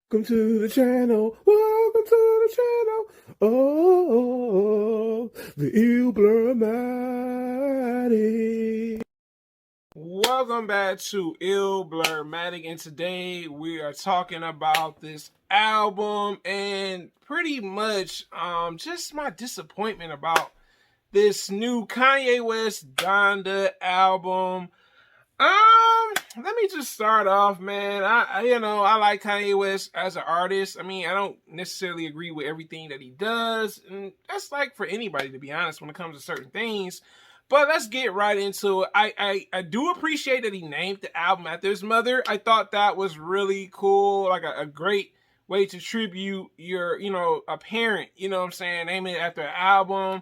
Welcome to the channel. Welcome to the channel. Oh, the Illblurmatic. Welcome back to Illblurmatic, and today we are talking about this album and pretty much just my disappointment about this new Kanye West Donda album. Let me just start off, man. I like Kanye West as an artist. I mean, I don't necessarily agree with everything that he does, and that's like for anybody, to be honest, when it comes to certain things. But let's get right into it. I do appreciate that he named the album after his mother. I thought that was really cool, like a great way to tribute your, a parent, you know what I'm saying, naming it after an album.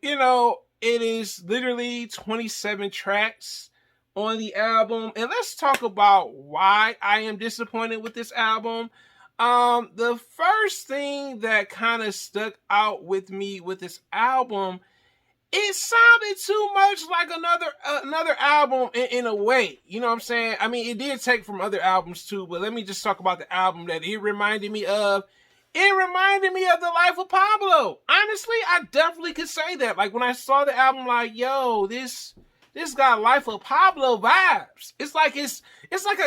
It is literally 27 tracks on the album, and let's talk about why I am disappointed with this album. The first thing that kind of stuck out with me with this album, it sounded too much like another album in a way. You know what I'm saying? I mean, it did take from other albums too, but let me just talk about the album that it reminded me of. It reminded me of The Life of Pablo. Honestly, I definitely could say that. Like, when I saw the album, like, yo, this got Life of Pablo vibes. It's like a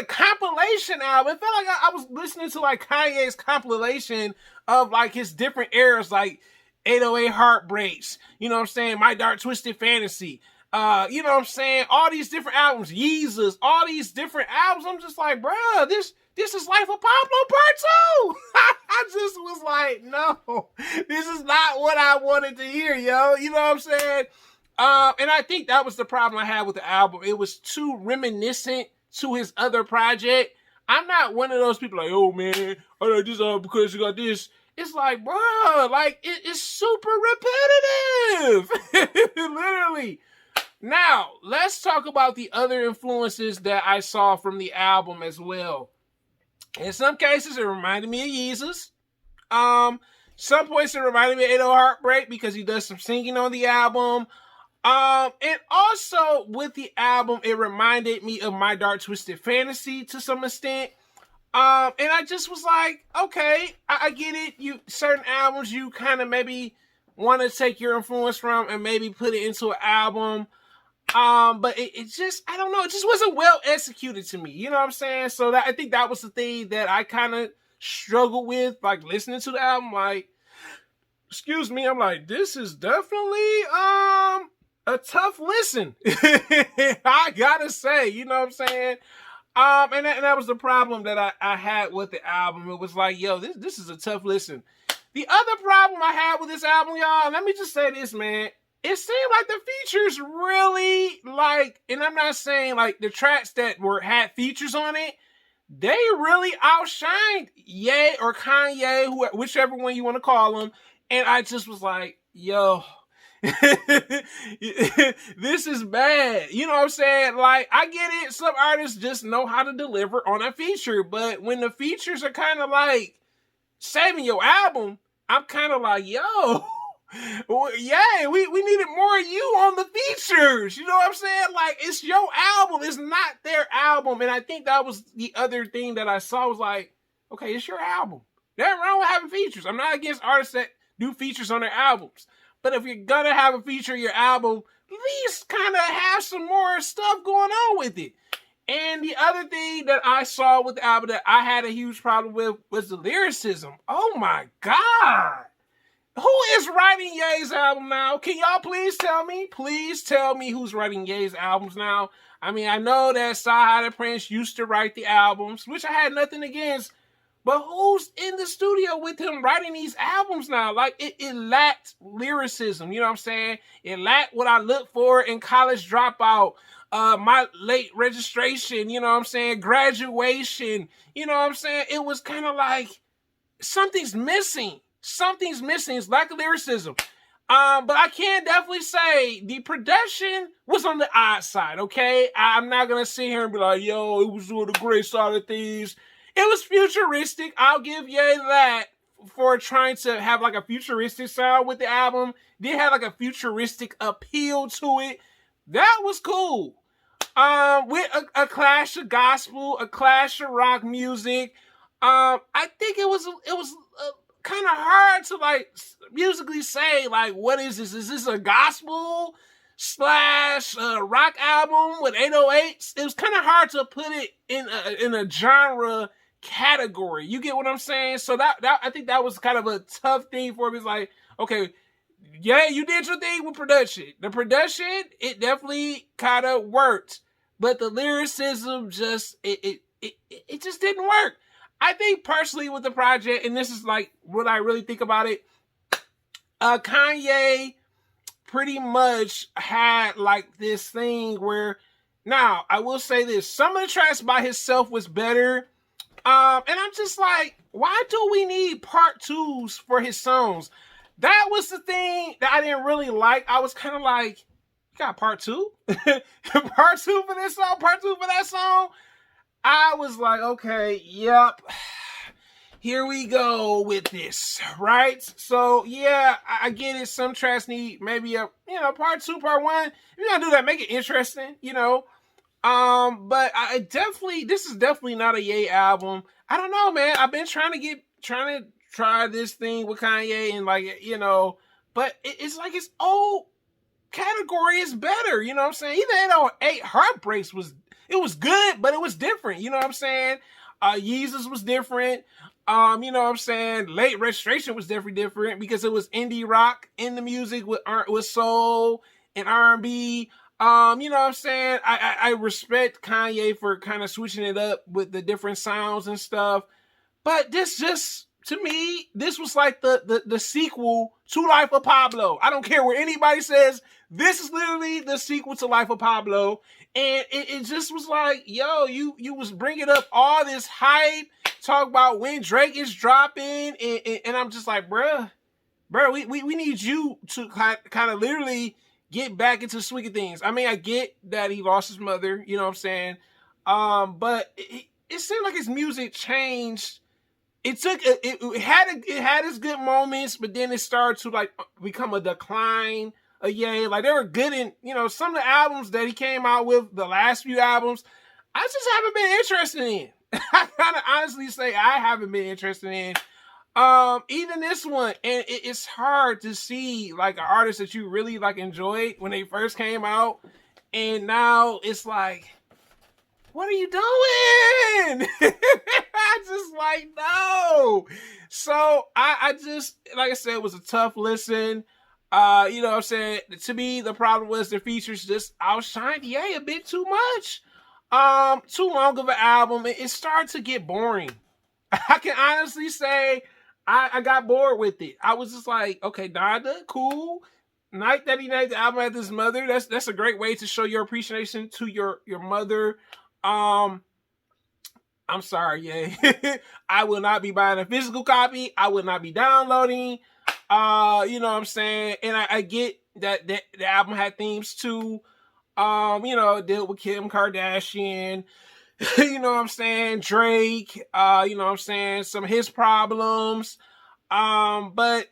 compilation album. It felt like I was listening to like Kanye's compilation of like his different eras, like 808 Heartbreaks, you know what I'm saying? My Dark Twisted Fantasy. You know what I'm saying? All these different albums, Yeezus, all these different albums. I'm just like, bruh, this is Life of Pablo Part 2. I just was like, no, this is not what I wanted to hear, yo. You know what I'm saying? And I think that was the problem I had with the album. It was too reminiscent to his other project. I'm not one of those people like, oh man, I like this album because you got this. It's like, bro, like it's super repetitive. Literally. Now, let's talk about the other influences that I saw from the album as well. In some cases, it reminded me of Yeezus. Some points it reminded me of 808 Heartbreak because he does some singing on the album. And also with the album, it reminded me of My Dark Twisted Fantasy to some extent. And I just was like, okay, I get it. Certain albums you kind of maybe want to take your influence from and maybe put it into an album. But it just, I don't know, it just wasn't well executed to me. You know what I'm saying? So I think that was the thing that I kind of struggled with, like listening to the album, like, excuse me, I'm like, this is definitely, a tough listen. I gotta say, you know what I'm saying? And that was the problem that I had with the album. It was like, yo, this is a tough listen. The other problem I had with this album, y'all, let me just say this, man. It seemed like the features really, like, and I'm not saying like the tracks that had features on it, they really outshined Ye or Kanye, whichever one you want to call them. And I just was like, yo, this is bad. You know what I'm saying? Like, I get it. Some artists just know how to deliver on a feature, but when the features are kind of like saving your album, I'm kind of like, yo, yeah, we needed more of you on the features. You know what I'm saying? Like, it's your album. It's not their album. And I think that was the other thing that I saw was like, okay, it's your album. Nothing wrong with having features. I'm not against artists that do features on their albums. But if you're gonna have a feature in your album, at least kind of have some more stuff going on with it. And the other thing that I saw with the album that I had a huge problem with was the lyricism. Oh my God. Who is writing Ye's album now? Can y'all please tell me? Please tell me who's writing Ye's albums now. I mean, I know that Sahai the Prince used to write the albums, which I had nothing against. But who's in the studio with him writing these albums now? Like, it lacked lyricism, you know what I'm saying? It lacked what I look for in College Dropout, My Late Registration, you know what I'm saying? Graduation, you know what I'm saying? It was kind of like, something's missing. Something's missing. It's lack of lyricism. But I can definitely say the production was on the odd side, okay? I'm not going to sit here and be like, yo, it was doing the great side of things. It was futuristic. I'll give Ye that for trying to have like a futuristic sound with the album. Did have like a futuristic appeal to it. That was cool. With a clash of gospel, a clash of rock music. I think it was kind of hard to like musically say like what is this? Is this a gospel slash rock album with 808s? It was kind of hard to put it in a genre category. You get what I'm saying? So that I think that was kind of a tough thing for me. It's like, okay, yeah, you did your thing with production. The production, it definitely kind of worked, but the lyricism just it just didn't work. I think personally with the project, and this is like what I really think about it, Kanye pretty much had like this thing where, now I will say this, some of the tracks by himself was better. And I'm just like, why do we need part twos for his songs? That was the thing that I didn't really like. I was kind of like, you got part two? Part two for this song? Part two for that song? I was like, okay, yep. Here we go with this, right? So yeah, I get it. Some tracks need maybe a part two, part one. If you're gonna do that, make it interesting, But this is definitely not a Ye album. I don't know, man. I've been trying to try this thing with Kanye and but it's like his old category is better. You know what I'm saying? Even 808 Heartbreaks was good, but it was different. You know what I'm saying? Yeezus was different. You know what I'm saying? Late Registration was definitely different because it was indie rock in the music with soul and R&B. You know what I'm saying? I respect Kanye for kind of switching it up with the different sounds and stuff. But this just, to me, this was like the sequel to Life of Pablo. I don't care what anybody says. This is literally the sequel to Life of Pablo. And it just was like, yo, you was bringing up all this hype, talk about when Drake is dropping. And I'm just like, bruh, we need you to kind of literally get back into swing of things. I mean, I get that he lost his mother, you know what I'm saying? But it seemed like his music changed. It had its good moments, but then it started to like become a decline. Like they were good in, some of the albums that he came out with, the last few albums, I just haven't been interested in. I gotta honestly say I haven't been interested in. Even this one, and it's hard to see like an artist that you really like enjoyed when they first came out, and now it's like, what are you doing? I just like, no. So I just, like I said, it was a tough listen. You know what I'm saying? To me, the problem was the features just outshined Ye a bit too much. Too long of an album. It started to get boring. I can honestly say I got bored with it. I was just like, okay, Donda, cool. Night that he named the album after his mother. That's a great way to show your appreciation to your mother. I'm sorry, yeah. I will not be buying a physical copy. I will not be downloading. You know what I'm saying? And I get that the album had themes too. Dealt with Kim Kardashian. You know what I'm saying? Drake. You know what I'm saying? Some of his problems. But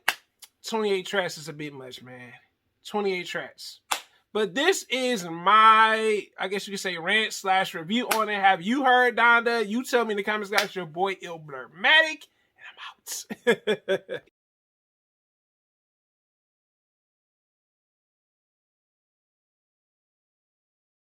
28 tracks is a bit much, man. 28 tracks. But this is my, I guess you could say, rant/review on it. Have you heard Donda? You tell me in the comments, guys. Your boy Ill Blurmatic, and I'm out.